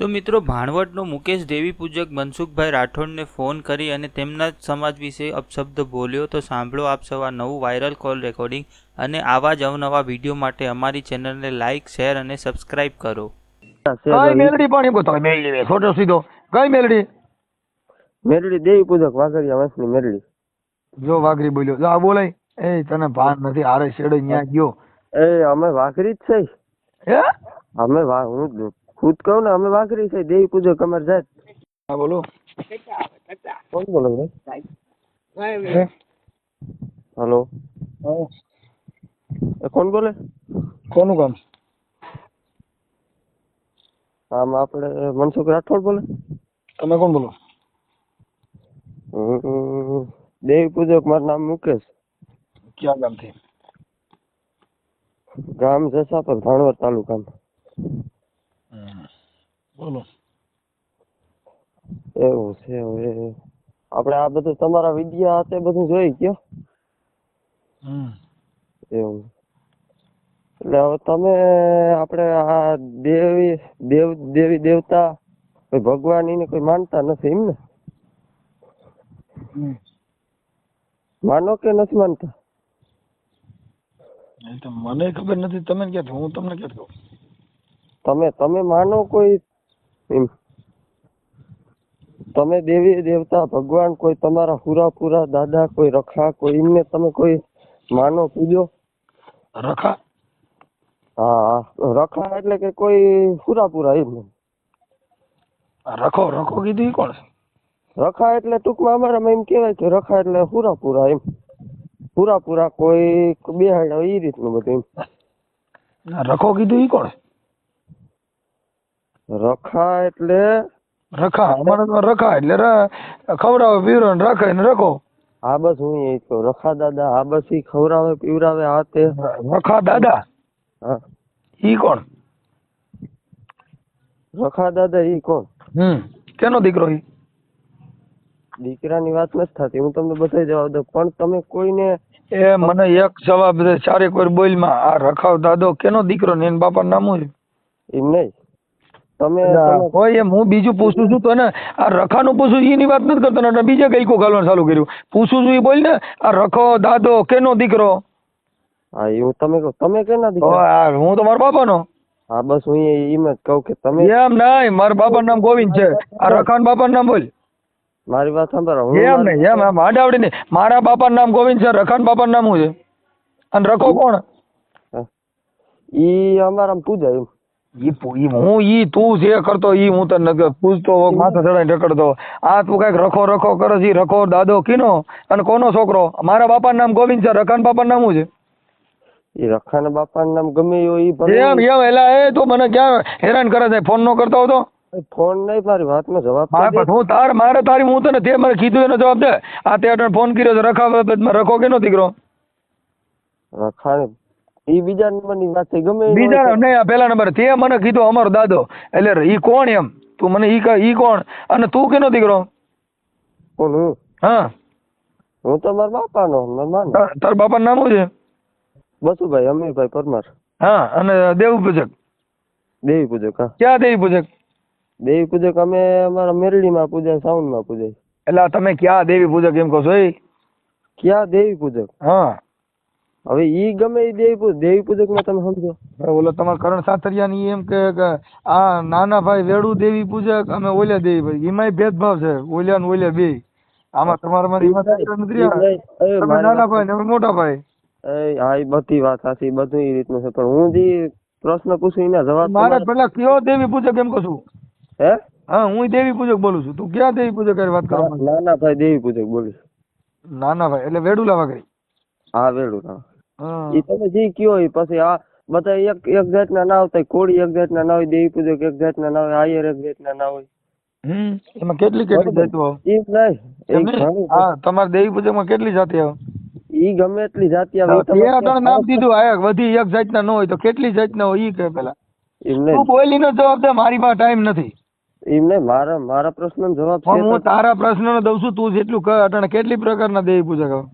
તો મિત્રો ભાણવડનો મુકેશ દેવી પૂજક મનસુખભાઈ રાઠોડને ફોન કરી અને તેમના જ સમાજ વિશે અપશબ્દ બોલ્યો. તો સાંભળો આપ સૌ આ નવું વાયરલ કોલ રેકોર્ડિંગ અને આવા જ અવનવા વિડીયો માટે અમારી ચેનલને લાઇક, શેર અને સબસ્ક્રાઇબ કરો. કઈ મેલડી પાણી બતાવે મેલડી છોટો સીધો કઈ મેલડી મેરડી દેવી પૂજક વાઘરિયા વંશની મેરડી. જો વાઘરી બોલ્યો જો આ બોલાય એ તને ભાન નથી હારે શેડે ન્યા ગયો એ અમે વાઘરી જ છે. હે અમે હું ખુદ કહું ને અમે વાઘરી છે. દેવી પૂજક અમારે જાત. હા બોલો કોણ બોલો ભાઈ? હેલો, કોણ બોલે? કોનું કામ? આમ આપણે મનસુખ રાઠોડ બોલે. તમે કોણ બોલો? દેવી પૂજક, મારું નામ મુકેશ. ક્યાં ગામથી? ગામ જસાપર, ભાણવડ તાલુકામાં. બોલો. એવું છે. હવે આપણે આ બધું તમારા વિડિયા તે બધું જોઈ ગયો. એવું એટલે હવે તમે આપણે આ દેવી દેવતા કોઈ ભગવાન એને કોઈ માનતા નથી એમ ને? માનો કે નથી માનતા? મને ખબર નથી, તમે ક્યાં હું તમને ક્યાં કહું? તમે માનો કોઈ એમ? તમે દેવી દેવતા ભગવાન કોઈ તમારા પૂરા દાદા કોઈ રખા કોઈ એમને તમે કોઈ માનો પૂજો? રખા? હા, રખા એટલે કે કોઈ પૂરા એમ. રખો રખો કીધું ઈ કોણ? રખા એટલે ટૂંકમાં અમારામાં એમ કહેવાય કે રખા એટલે પૂરા એમ. પૂરા કોઈ બેહાડ એ રીતનું બધું એમ. રખો કીધું ઈ કોણ? રખા એટલે રખા અમારે તો રખા એટલે ખવડાવે પીવડાવે ને રાખે ને રખો. હા બસ હું એ કહું રખા દાદા. હા બસ ઈ ખવડાવે પીવડાવે આ તે. રખા દાદા? હા. ઈ કોણ? રખા દાદા ઈ કોણ? કેનો દીકરો ઈ? દીકરાની વાત નથી થતી, હું તમને બધા જવાબ દઉં. પણ તમે કોઈને એ મને એક જવાબ દે, ચારે કોઈ બોલમાં. આ રખાવ દાદો કેનો દીકરો ને એના બાપા નામ શું છે? એમ નહીં. તમે કોઈ એમ હું બીજું પૂછું છું તો ને આ રખાનું પૂછું એની વાત નથી કરતો ને બીજે કઈ ગાલવાનું ચાલુ કર્યું. પૂછું છું એ બોલ ને. આ રખો દાદો કેનો દીકરો? હા એવું તમે કહો. તમે કેના દીકરા? હું તો મારા બાપાનો. હા બસ હું એમ જ કહું કે તમે એમ નહીં, મારા બાપાનું નામ ગોવિંદ છે. આ રખાન બાપાનું નામ બોલ. મારી વાત સાંભળો. એમ નહીં, એમ આડાવડી નહીં. મારા બાપાનું નામ ગોવિંદ છે. રખાન બાપાનું નામ શું છે? અને રખો કોણ? ઈ અમારા પૂજા એમ. તું જે કરતો ઈ હું તને પૂછતો માથા ચડાઈને રખડતો. આ તું કઈક રખો રખો કરે છે. રખો દાદો કીનો અને કોનો છોકરો? મારા બાપાનું નામ ગોવિંદ છે. રખાન બાપાનું નામ શું છે? ઈ રખાના બાપાનું નામ ગમે હોય એમ એલા એ તું મને ક્યાં હેરાન કરે છે? ફોન નો કરતો હતો? ફોન નહીં, મારી વાતનો જવાબ હું તારી હું તને તે મને કીધું એનો જવાબ દે. આ તે ફોન કર્યો છે રખો કેનો દીકરો? રખાને ઈ બીજા નંબરની વાત છે. ગમે બીજા નહીં, આ પેલા નંબર. તે મને કીધું અમારો દાદો. એટલે ઈ કોણ એમ? તું મને ઈ કોણ અને તું કેનો દીકરો? કોણ હું? હા હું તો મારા બાપાનો. તારા બાપાનું નામ શું છે? બસુભાઈ અમીરભાઈ પરમાર. હા. અને દેવી પૂજક? દેવી પૂજક. હા. ક્યાં દેવી પૂજક? દેવી પૂજક અમે અમારા મેરડીમાં પૂજાય, સાઉન્ડમાં પૂજાય. એટલે તમે ક્યાં દેવી પૂજક એમ કહો છો? ક્યાં દેવી પૂજક? હા. હવે ઈ ગમે ઈ દેવી પૂજક માં તમે સમજો. ઓલો તમારા કરણ સાતરિયાની એમ કે આ નાના ભાઈ વેડુ દેવી પૂજક, અમે ઓલ્યા દેવી પૂજક. એમાંય ભેદભાવ છે, ઓલ્યા ને ઓલ્યા બે. આમાં તમારા નાના ભાઈ ને મોટા ભાઈ. હા એ બધી વાત સાચી, બધું એ રીતનું છે. પણ હું જે પ્રશ્ન પૂછું એના જવાબ મારે પેલા કયો દેવી પૂજક એમ કહું છું? હે? હા હું દેવી પૂજક બોલું છું. તું ક્યાં દેવી પૂજક વાત કરો? નાના ભાઈ દેવી પૂજક બોલીશ. નાના ભાઈ એટલે વેડુલા વાગરી? હા વેડુલા. એ તમે જે કયો એ પછી આ બધા એક જાતના ના આવતા. કોળી એક જાતના ના હોય, દેવી પૂજક એક જાતના ના હોય, આયર એક જાતના ના હોય. એમાં કેટલી જાતિઓ? હા તમારે દેવી પૂજક માં કેટલી જાતિ આવે? ઈ ગમે એટલી જાતિ આવે. નામ દીધું આયા વધી એક જાતના ન હોય તો કેટલી જાતના હોય ઈ કે પેલા તું બોલીનો જવાબ દે. મારી પાસે ટાઈમ નથી. એમ નહીં, મારા પ્રશ્નનો જવાબ છે. હું તારા પ્રશ્નનો દઉં છું. તું જેટલું કહે અટાણે કેટલી પ્રકારના દેવી પૂજક આવે?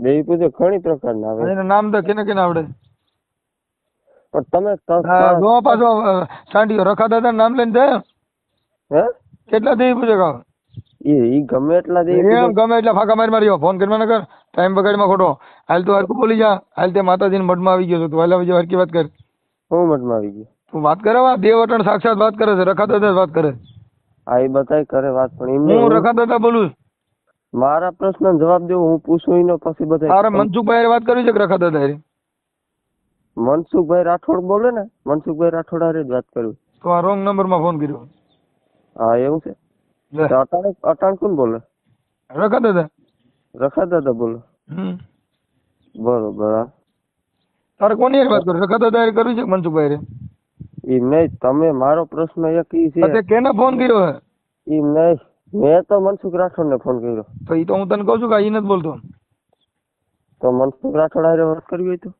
દેવી પૂજક ઘણી પ્રકારના આવે. એના નામ તો કેને કેને આવડે? પણ તમે પાછો સાંડિયો રખા દાદા નામ લઈને જાય. હે કેટલા દેવી પૂજક આવે? ઈ ગમે એટલા દેવી એમ ગમે એટલે ફાંકા મારી માર્યો ફોન કરવા ન કર, ટાઈમ બગાડમાં ખોટો. હાલ તું હરકું બોલી જા, હાલ તે માતાજીના મઢમાં આવી ગયો છો તું, હાલ બીજી હરકી વાત કર. હું મઠમાં આવી ગયો. તું વાત કરે વા દેવ અટણ સાક્ષાત વાત કરે છે, રખા દાદા વાત કરે. આ એ બધાય કરે વાત, પણ એમને હું રખા દાદા બોલું છું. મારા પ્રશ્ન જવાબ દેવો, હું પૂછું એનો પછી બધા. તારે મનસુખભાઈ હારે વાત કરવી છે કે રખા દાદા હારે? મનસુખભાઈ રાઠોડ બોલે ને, મનસુખભાઈ રાઠોડ હારે જ વાત કરવી. તો આ રોંગ નંબરમાં ફોન કર્યો. હા એવું છે. લે, તો અટાણ કોણ બોલે? રખા દાદા. રખા દાદા બોલે. હમ. બરોબર. હા તારે કોની હારે વાત કરવી? રખા દાદા હારે કરવી છે કે મનસુખભાઈ હારે? ઈ નહીં, તમે મારો પ્રશ્ન એક ઈ છે. તે કેને ફોન કર્યો હે? ઈ નહીં, મેં તો મનસુખ રાઠોડ ને ફોન કર્યો. તો ઈ તો હું તને કહું છું કે ઈ નથી બોલતો. તો મનસુખ રાઠોડ હારે વાત કરવી હોય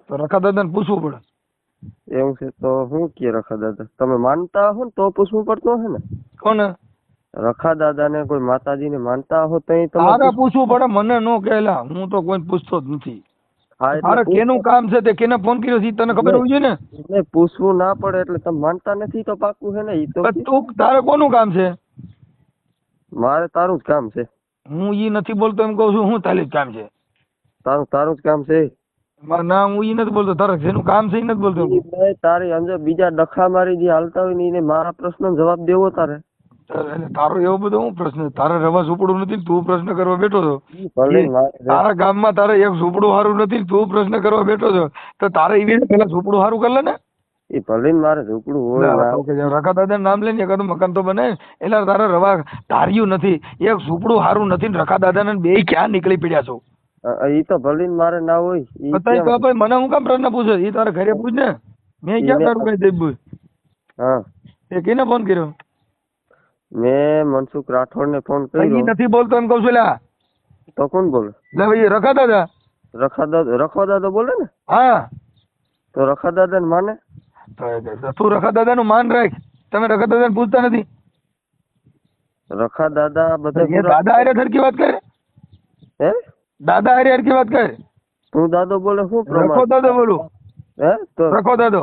તો રખા દાદાને પૂછવું પડે. એવું છે. તો હું કે રખા દાદા તમે માનતા હો ને તો પૂછવું પડતું હે ને. કોને? રખા દાદા ને કોઈ માતાજી ને માનતા હો તો તારે પૂછવું પડે, મને નો કહેલા. હું તો કોઈ પૂછતો જ નથી. તારે કેનું કામ છે તે કેને ફોન કર્યો છે ઈ તને ખબર હોવી જોઈએ ને. પૂછવું ના પડે એટલે તમે માનતા નથી તો પાકું છે ને. ઈ તો તું તારે કોનું કામ છે? મારે તારું જ કામ છે. હું ઈ નથી બોલતો એમ કહું છું. હું તાલી જ કામ છે તારું જ કામ છે. ના, હું ઈ નથી બોલતો. તારે જેનું કામ છે ઈ નથી બોલતો. તારી અંદર બીજા ડખા મારી જે હાલતા હોય ને એને મારા પ્રશ્ન જવાબ દેવો તારે. એટલે તારો એવો બધો હું પ્રશ્ન? તારે રવા ઝૂંપડું નથી, તું પ્રશ્ન કરવા બેઠો છો. ભલે તારા ગામમાં તારે એક ઝૂંપડું સારું નથી, તું પ્રશ્ન કરવા બેઠો છો. તો તારે એવી પેલા ઝૂંપડું સારું કરી લે ને. એ ભલે મારે ઝૂંપડું હોય. રખા દાદા નામ લઈને એકાદું મકાન તો બને. એટલે તારે રવા ધાર્યું નથી, એક ઝૂંપડું સારું નથી ને રખા દાદા ને બે ક્યાં નીકળી પડ્યા છો? ઈ તો ભલે મારે ના હોય. મને હું કામ પ્રશ્ન પૂછે? ઈ તારે ઘરે પૂછ ને. મેં ક્યાં તારું કઈ દેવું? હા એ કેને ફોન કર્યો? મેં મનસુખ રાઠોડ ને ફોન કર્યો. નથી બોલતો એમ કઉ છું. લ્યા તો કોણ બોલે? લે ભાઈ રખા દાદા. રખા દાદા બોલે ને. હા તો રખા દાદા ને માને. તું રખા દાદા નું માન રાખ. તમે રખા દાદા ને પૂછતા નથી. રખા દાદા બધા દાદા હારે હરકી વાત કરે. હે દાદા હારે હરકી વાત કરે. તું દાદો બોલે શું રખો દાદો બોલું. હે તો રખો દાદો.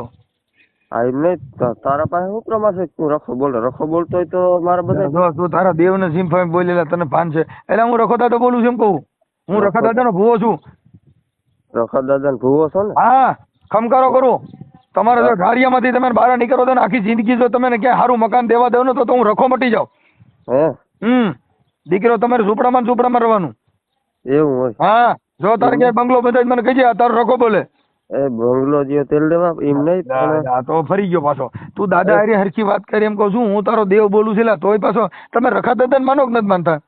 હા એમ નહીં, તારા પાસે શું પ્રમાણ છે? તું રખો બોલે. રખો બોલતો હોય તો મારા બધા તું તારા દેવ ને સિમ્ફાઈ બોલેલા તને ભાન છે. એટલે હું રખો દાદો બોલું છું એમ કહું. હું રખા દાદા નો ભૂવો છું. રખા દાદા ને ભૂવો છો ને? હા, ખમકારો કરું. તમારે જો ધારિયામાંથી તમે બહાર નીકળો તો આખી જિંદગી જો તમે ક્યાંય સારું મકાન દેવા દો ને તો હું રખો મટી જાઉં. હે દીકરો તમારે ઝૂંપડામાં રહેવાનું. એવું હોય? હા, જો તારે ક્યાંય બંગલો બધા મને કહી જાય તારો રખો બોલે. એ બંગલો જે તેલ દેવા એમ નહીં. તો ફરી ગયો પાછો. તું દાદા હારી હરખી વાત કરી એમ કહું છું. હું તારો દેવ બોલું છું. તોય પાછો તમે રખા દાદા ને માનો કે નથી માનતા?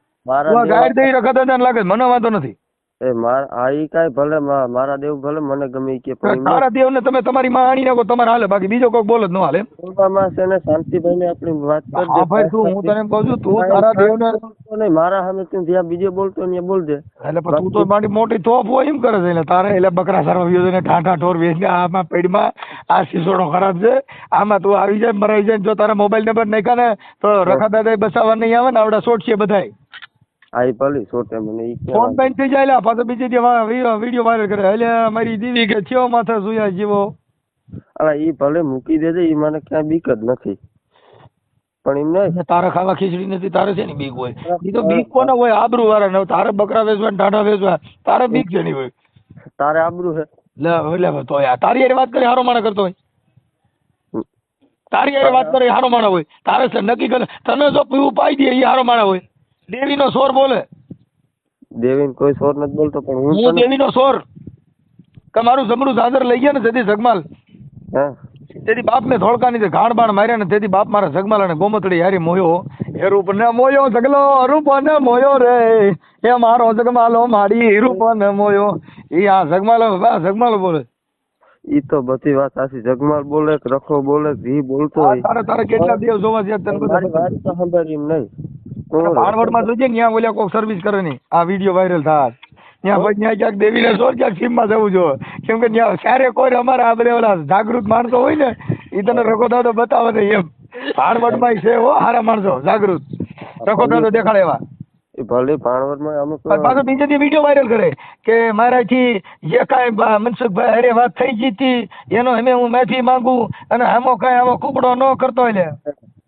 ગાયર દઈ રખા દાદા લાગે મને વાંધો નથી. એ મારા ઈ કાઈ ભલે મારા દેવ ભલે મને ગમે ઈ કે તારા દેવ ને તમે તમારી માં આણી નાખો તમારે હાલે, બાકી બીજો કોઈ બોલ જ ન હાલે. માં છે ને શાંતિભાઈ ને આપણી વાત કરજે. હા ભાઈ, તું હું તને કહું છું તું તારા દેવ ને નહીં મારા સામે તું જ્યાં બીજે બોલતો ને બોલજે. એટલે તું તો મારી મોટી તોપ હોય એમ કરે છે. એટલે તારે એટલે બકરા સારવા ગયો ને ઠાઠા ઠોર વેચ આમાં પેડમાં આ સિસોડો ખરાબ છે, આમાં તું આવી જાય મરાઈ જાય. જો તારા મોબાઈલ નંબર નાખ્યા ને તો રખા દાદા બસાવવા નહીં આવે ને આવડા શોટ છે બધાય. આઈ ભલી સોટે મને ઈ ફોન બેન થઈ જાય. પાછો બીજે વિડીયો વાયરલ કરે. એટલે મારી દીદી કે થયો માથે સુયા જીવો. અલા ઈ ભલે મૂકી દેજે, ઈ મને ક્યાં બીક જ નથી. પણ એમ નહીં તારે ખાવા ખીચડી નથી, તારે છે ને બીક હોય. ઈ તો બીક કોને હોય? આબરૂ વાળા ને. તારે બકરા વેચવા ને ટાઢા વેચવા, તારે બીક છે નહીં હોય. તારે આબરૂ છે. લે તો યાર તારી હારે વાત કરી હારો માણા કરતો હોય. તારી હારે વાત કરે હારો માણા હોય. તારે નક્કી કરે તને જો પીવું પાઈ દે એ હારો માણા હોય. દેવી નો સોર બોલે. દેવી કોઈ સોર નથી બોલતો, પણ હું દેવી નો સોર. કે મારું જમણું ઝાઝર લઈ ગયા ને તેથી જગમાલ, તેથી બાપ ને ધોળકા ની ઘાણ બાણ માર્યા ને તેથી બાપ મારા જગમાલ અને ગોમતડી હારી મોયો. એ રૂપ ને મોયો જગલો રૂપ ને મોયો રે, એ મારો જગમાલો મારી રૂપ ને મોયો. એ આ જગમાલો બોલે. ઈ તો બધી વાત સાચી. જગમાલ બોલે કે રખો બોલે જી બોલતો હોય. તારે કેટલા દિવસ જોવા છે તને મારી વાત તો સાંભળ એમ નહીં. ભાણવડ માં જોજે ત્યાં ઓલા કોક સર્વિસ કરે ની આ વિડીયો વાયરલ થાય ત્યાં પછી ત્યાં ક્યાંક દેવીને સોર ક્યાંક સીમ માં જવું જોઈએ. કેમ કે ત્યાં સારે કોઈ અમારા આ બધા ઓલા જાગૃત માણસો હોય ને એ તને રખો દાદો બતાવે ને એમ. ભાણવડ માં છે હો હારા માણસો જાગૃત રખો દાદો દેખાડે એવા. ભલે ભાણવડ માં અમુક પાછો બીજે દી વિડીયો વાયરલ કરે કે મારાથી જે કાંઈ મનસુખભાઈ અરે વાત થઈ ગઈ હતી એનો અમે હું માફી માંગુ અને આમો કાંઈ આવો કુકડો ન કરતો એટલે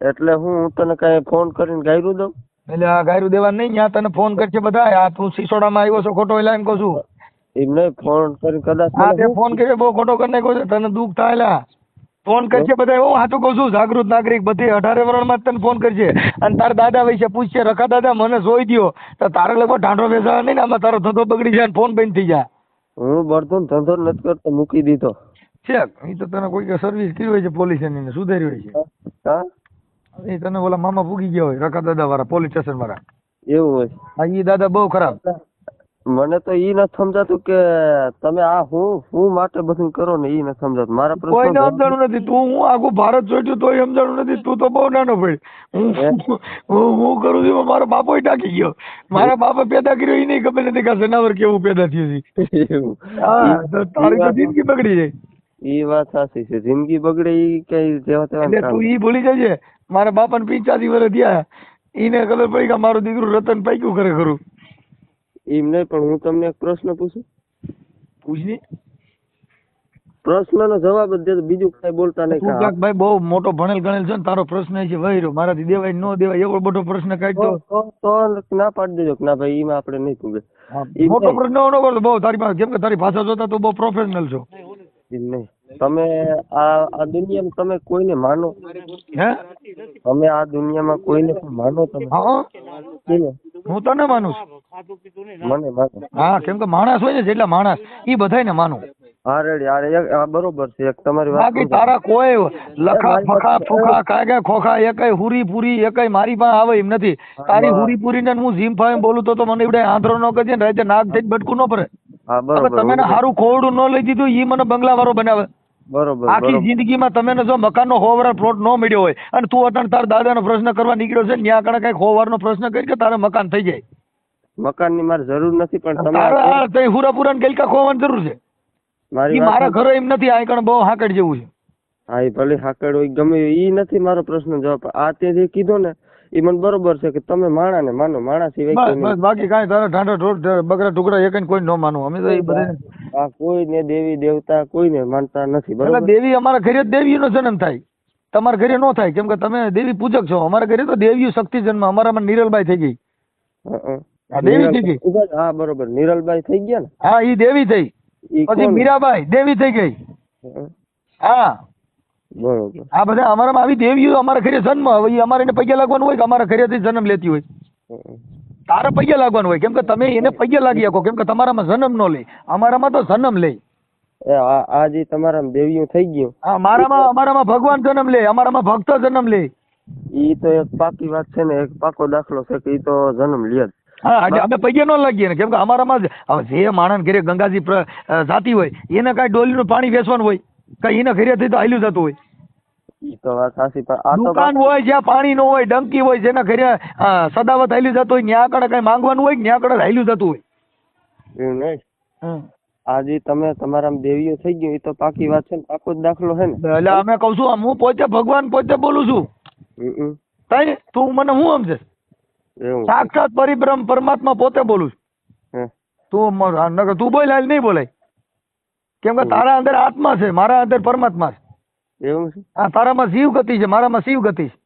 એટલે હું તને કઈ ફોન કરીને ગાયરું દઉં? એટલે આ ગાયરું દેવા નહીં, ત્યાં તને ફોન કરશે બધા. આ તું સિસોડામાં આવ્યો છો ખોટો, એટલે એમ કહું છું. એમ નહીં, ફોન કરીને કદાચ હા, મને તે શું ફોન કર્યો બહુ ખોટો કરી નાખ્યો છે, તને દુઃખ થાય લા. ફોન કરશે બધા, હું સાચું કહું છું. જાગૃત નાગરિક બધી 18 વર્ષમાં જ તને ફોન કરશે. અને તારા દાદા વિશે પૂછશે, રખા દાદા મને જોઈ દ્યો, તો તારે લગભગ ઢાંઢો બેસાવા નહીં ને, આમાં તારો ધંધો બગડી જાય ને ફોન બંધ થઈ જાય. હું બળતો ધંધો નથી કરતો, મૂકી દીધો. છે એ તો તને કોઈ સર્વિસ કરી હોય છે પોલીસ ની, સુધારી હોય છે. હા, એ તને ઓલા મામા પૂગી ગયા હોય, રખા દાદા વાળા, પોલીસ સ્ટેશન વાળા. એવું હોય. હા, એ દાદા બહુ ખરાબ. મને તો ઈ નથી સમજાતું કે તમે આ હું માટે બધું કરો ને, ઈ નથી સમજાતું. મારા કોઈને પ્રશ્ન સમજાણું નથી. તું હું આખું ભારત જોઈતું તોય સમજાણું નથી. તું તો બહુ નાનો ભાઈ. હું કરું છું, મારો બાપો ટાકી ગયો. મારા બાપા પેદા કર્યો એ નહીં ખબર નથી કે આ જનાવર કેવું પેદા થયું છે. એવું. હા, તો તારી તો જિંદગી બગડી જાય. ઈ વાત સાચી છે, જિંદગી બગડે ઈ કઈ જેવા તેવા એટલે કામ. તું ઈ ભૂલી જજે. મારા બાપાને 85 વર્ષ થયા, એને ખબર પડી કે મારું દીકરું રતન પાક્યું કરે ખરું. એમ નહીં, પણ હું તમને એક પ્રશ્ન પૂછું. પૂછની. પ્રશ્નનો જવાબ જ દે, બીજું કઈ બોલતા નહીં. તું ક્યાંક ભાઈ બહુ મોટો ભણેલ ગણેલ છે ને, તારો પ્રશ્ન એ છે વહીરો, મારાથી દેવાય ન દેવાય એવો મોટો પ્રશ્ન કાઢ્યો તો ના પાડી દેજો કે ના ભાઈ એમાં આપણે નહીં પૂગે. મોટો પ્રશ્ન ન કરતો બહુ તારી પાસે, કેમ કે તારી ભાષા જોતા તું બહુ પ્રોફેશનલ છો. એમ નહીં, તમે આ દુનિયામાં તમે કોઈને માનો? હે? તમે આ દુનિયામાં કોઈને પણ માનો? તમે હા, કોને? હું તને માનું છું. મને માનો? હા, કેમ કે માણસ હોય ને, જેટલા માણસ ઈ બધાયને માનું. હા રેડી, આ બરોબર છે. એક તમારી વાત બાકી તારા કોઈ લખા ફખા ફુખા કાગા ખોખા એકય હુરી પૂરી એકય મારી પાસે આવે એમ નથી. તારી હુરી પૂરી ને હું જીમ ફાઈમ બોલું તો મને એવડે આંધળો ન કરજે ને, રાતે નાક થઈ બટકું ન પડે. હા હવે બરોબર. તમે સારું ખોવડું ન લઈ દીધું, ઈ મને બંગલા વાળો બનાવે. બરોબર આખી બરોબર. જિંદગીમાં તમે જો મકાનનો 100 વાર પ્લોટ ન મળ્યો હોય અને તું અટાણ તાર દાદાનો પ્રશ્ન કરવા નીકળ્યો છે, ત્યાં આગળ કઈક 100 વારનો પ્રશ્ન કરી કે તારે મકાન થઈ જાય. મકાનની મારે જરૂર નથી, પણ તમે તારે આ તઈ હુરાપુરા ને ગલકા ખોવાની જરૂર છે. મારી ઈ મારા ઘરે એમ નથી, આ કણ બહુ હાકડ જેવું છે. હા, એ ભલે હાકડ હોય ગમે ઈ નથી મારો પ્રશ્ન જવાબ. આ તે જે કીધો ને એ મને બરોબર છે કે તમે માણા ને માનો, માણા સિવાય બસ કોઈ બસ, નહીં. બાકી કાંઈ તારા ઢાંઢા ઢોર બકરા ટુકડા એક કોઈ ન માનું. અમે તો એ બધા આ કોઈને દેવી દેવતા કોઈને માનતા નથી. એટલે બરોબર. દેવી અમારા ઘરે જ દેવીનો જન્મ થાય, તમારા ઘરે ન થાય, કેમ કે તમે દેવી પૂજક છો. અમારા ઘરે તો દેવીઓ શક્તિ જન્મ, અમારામાં નિરલબાઈ થઈ ગઈ. આ દેવી થઈ ગઈ. હા બરોબર, નિરલબાઈ થઈ ગયા ને. હા, ઈ દેવી થઈ. ઈ પછી કોણ? મીરાબાઈ દેવી થઈ ગઈ. હા, બરોબર. આ બધા અમારામાં આવી દેવીઓ અમારા ઘરે જન્મ. હવે ઈ અમારે એને પગે લાગવાનું હોય કે અમારા ઘરેથી જન્મ લેતી હોય? તારે પગે લાગવાનું હોય, કેમ કે તમે એને પગે લાગી શકો, કેમ કે તમારામાં જન્મ ન લે, અમારામાં તો જન્મ લે. આ જે તમારા દેવીઓ થઈ ગયું. હા, અમારામાં ભગવાન જન્મ લે, અમારામાં ભક્ત જન્મ લે. ઈ તો એક પાકી વાત છે ને, એક પાકો દાખલો છે કે ઈ તો જન્મ લે જ. હા, એટલે અમે પગે ન લાગીએ ને, કેમ કે અમારામાં હવે જે માણસ ઘરે ગંગાજી જાતી હોય એને કાંઈ ડોલીનું પાણી વેચવાનું હોય, કઈ એના ઘરેથી તો હાલ્યું જતું હોય. ઈ તો વાત સાચી, પણ આ તો દુકાન હોય જ્યાં પાણી ન હોય, ડંકી હોય, જેના ઘરે સદાવત હાલ્યું જતું હોય, ત્યાં આગળ કઈ માંગવાનું હોય, ત્યાં આગળ હાલ્યું જતું હોય. એવું નહીં. આજે તમે તમારા દેવીઓ થઈ ગયું એ તો પાકી વાત છે ને, પાકો જ દાખલો છે ને. એટલે અમે કઉ છું, હું પોતે ભગવાન પોતે બોલું છું. તઈ તું મને હું સમજે? એવું સાક્ષાત પરિબ્રહ્મ પરમાત્મા પોતે બોલું છું. તું બોલ, હાલ નહીં બોલાય, કેમ કે તારા અંદર આત્મા છે, મારા અંદર પરમાત્મા છે. એવું છે. હા, તારામાં જીવ ગતિ છે, મારામાં શિવ ગતિ છે.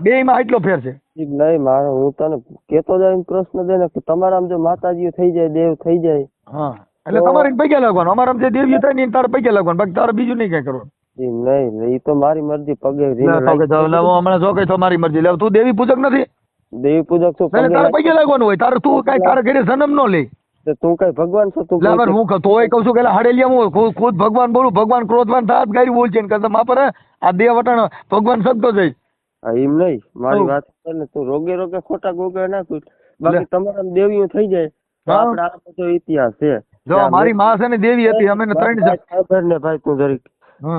બે માં એટલો ફેર છે. નહીં, મારે હું તને કેતો જાય પ્રશ્ન દે ને કે તમારા જો માતાજીઓ થઈ જાય, દેવ થઈ જાય. હા, એટલે તમારે પૈકી લાગવાનું, અમારા જે દેવી થાય ને તારે પૈકી લાગવાનું, બાકી તારે બીજું નહીં કઈ કરવાનું. નહીં, એ તો મારી મરજી. પગે હમણાં જો કઈ તો મારી મરજી. લે, તું દેવી પૂજક નથી, દેવી પૂજક છું. તારે પૈકી લાગવાનું હોય. તારે તું કઈ તારા ઘરે જન્મ ન લે. તું કઈ ભગવાન છો? તું હું તોય કઉ છું કે હાડેલિયા હું ખુદ ભગવાન બોલું. ભગવાન ક્રોધવાન થાત ગાડી બોલ છે ને માપર આ દેહ વટાણ ભગવાન સદતો જઈ. એમ નહીં, મારી વાત ને તું રોગે રોગે ખોટા ગોગે ના કર. બાકી તમારા દેવીઓ થઈ જાય તો આપણે આ બધો ઇતિહાસ છે. જો મારી માં છે ને દેવી હતી, અમે 3 ખબર ને ભાઈ તું જરીક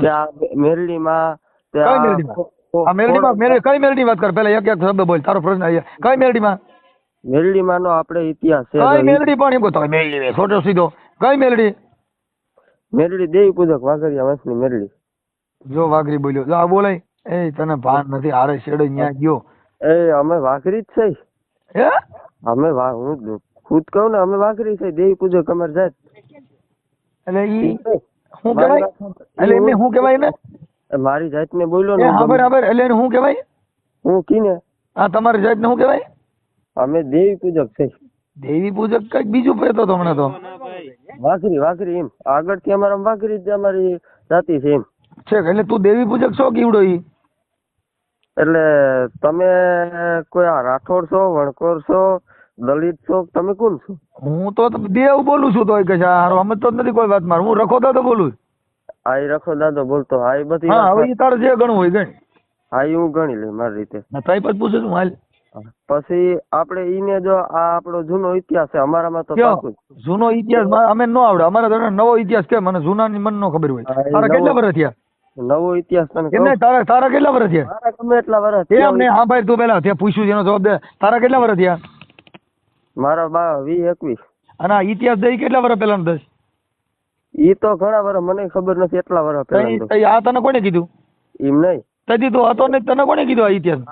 કે આ મેરડી માં કઈ મેરડીમાં કઈ મેરડી વાત કર, પેલા એક શબ્દ બોલ, તારો પ્રશ્ન કઈ મેરડીમાં? મેરડીમાં નો આપણે ઇતિહાસ છે. કઈ મેરડી પણ એમ કહો મેરડી છોટો સીધો કઈ મેરડી? મેરડી દેવી પૂજક વાઘરિયા વંશની મેરડી. જો વાઘરી બોલ્યો, જો આ બોલાય એ તને ભાન નથી, હારે શેડે ન્યા ગયો. અમે વાઘરી જ છે. હે? અમે હું ખુદ કહું ને, અમે વાઘરી છે, દેવી પૂજક અમારે જાત. એટલે ઈ શું કહેવાય? એટલે એમને શું કહેવાય ને? મારી જાતને બોલ્યો એ ને હા બરાબર, એટલે એને શું કહેવાય? હું કીને હા, તમારી જાતને શું કહેવાય? અમે દેવી પૂજક છે. દેવી પૂજક કઈક બીજું કહેતો હતો હમણાં તો. વાઘરી એમ આગળથી અમારા વાઘરી જ અમારી જાતિ છે એમ. છે એટલે તું દેવી પૂજક છો કેવડો ઈ? એટલે તમે કોઈ આ રાઠોડ છો, વણકોર છો, દલિત છો, તમે કોણ છો? હું તો દેવ બોલું છું તોય કે હારો સમજતો જ નથી કોઈ વાત માર. હું રખો દાદો બોલું. આ ઈ રખો દાદો બોલતો. આ ઈ બધી હા, વાત હવે ઈ તારે જે ગણવું હોય ગણ. હા ઈ હું ગણી લઈ મારી રીતે. તઈ પછી પૂછે છું હાલ. પછી આપણે ઈને જો આ આપણો જૂનો ઇતિહાસ છે અમારામાં તો કયો? પાકું જ. જૂનો ઇતિહાસ અમને ન આવડે. અમારે તો નવો ઇતિહાસ કે મને જૂનાની મને ન ખબર હોય. હા, એ તારા કેટલા નવો- વર્ષ થયા? નવો ઇતિહાસ તને એમ કહું? નહીં, તારા કેટલા વર્ષ થયા? મારા ગમે એટલા વર્ષ એમ થયા નહીં, હા ભાઈ તું પેલા ત્યાં પૂછ્યું છે એનો જવાબ દે. તારા કેટલા વર્ષ થયા? મારા 20-21. અને આ ઇતિહાસ દઈ કેટલા વર્ષ પહેલા દસ? ઈ તો ઘણા વર્ષ મને ખબર નથી એટલા વર્ષ પહેલા આ તને કોને કીધું? એમ નહીં. તેથી તું હતો ને તને કોને કીધું આ ઇતિહાસ?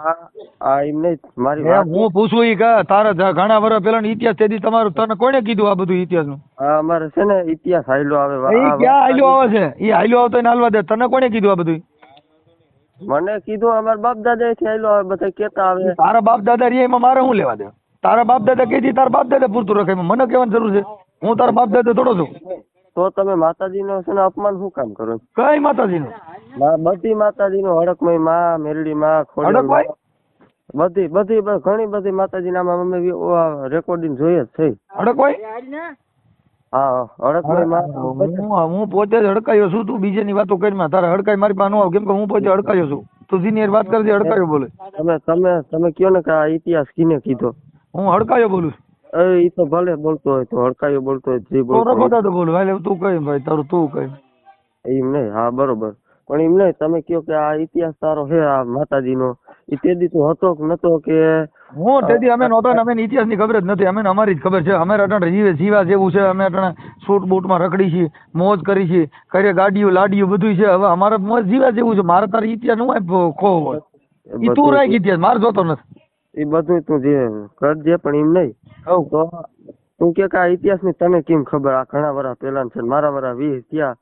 આ એમ નહીં મારી એમ વાત. હું પૂછું ઈ કે તારા ઘણા વર્ષ પહેલાનો ઇતિહાસ તેથી તમારું તને કોને કીધું આ બધું ઇતિહાસ નું? આ અમારે છે ને ઇતિહાસ હાલ્યો આવે. એ ક્યાં હાલ્યો આવે છે? એ હાલ્યો આવતો એને હાલવા દે. તને કોને કીધું આ બધું? મને કીધું અમારા બાપ દાદા થી હાલ્યો આવે બધા કેતા આવે. તારા બાપ દાદા રે એમાં મારે શું લેવા દે? તારા બાપ દાદા કીધી તારા બાપ દાદા પૂરતું રખાય. એમાં મને કહેવાની જરૂર છે? હું તારા બાપ દાદા થોડો છું. તો તમે માતાજીનો છે ને અપમાન શું કામ કરો? કઈ માતાજી નું? બધી માતાજીનો હડકમય માં, મેરડી માં, ખોડિયાર હડકભાઈ? માં, બધી ઘણી બધી માતાજી નામ અમે રેકોર્ડિંગ જોઈએ જ છે. હડકભાઈ? હા હડકમય માં. હું પોતે જ હડકાયો છું. તું બીજાની વાતો કરી. તારે હડકાઈ મારી પાસે ન આવે કેમ કે હું પોતે હડકાયો છું. તું સિનિયર વાત કરજે, હડકાયો બોલે. તમે કયો ને કે આ ઇતિહાસ કિને કીધો? હું હડકાયો બોલું છું. ઈ તો ભલે બોલતો હોય તો હડકાયો બોલતો હોય જે તો બોલતો હોય. રખોતા તો બોલું. એટલે તું કઈ ભાઈ તારું તું કઈ. એમ નહીં. હા બરોબર. પણ એમ નહીં તમે કયો કે આ ઇતિહાસ તારો છે આ માતાજીનો, ઈ તેદી તું હતો કે નતો કે? હું તેથી અમે નહોતા ને અમે ઇતિહાસ ની ખબર જ નથી. અમે અમારી જ ખબર છે. અમે અટાણે જીવા જેવું છે. અમે અટાણે સૂટ બૂટ માં રખડી છીએ, મોજ કરી છીએ, કરીએ ગાડીઓ લાડીઓ બધું છે. હવે અમારે મોજ જીવા જેવું છે. મારે તારે ઇતિહાસ નું ખો હોય. ઈ તું રાખ ઇતિહાસ, મારે જોતો નથી. એ બધું તું જે કરજે પણ એમ નહીં. તો તું કે આ ઇતિહાસ ની તને કેમ ખબર? આ ઘણા વર્ષ પેલા છે ને મારા વર્ષ 20 થયા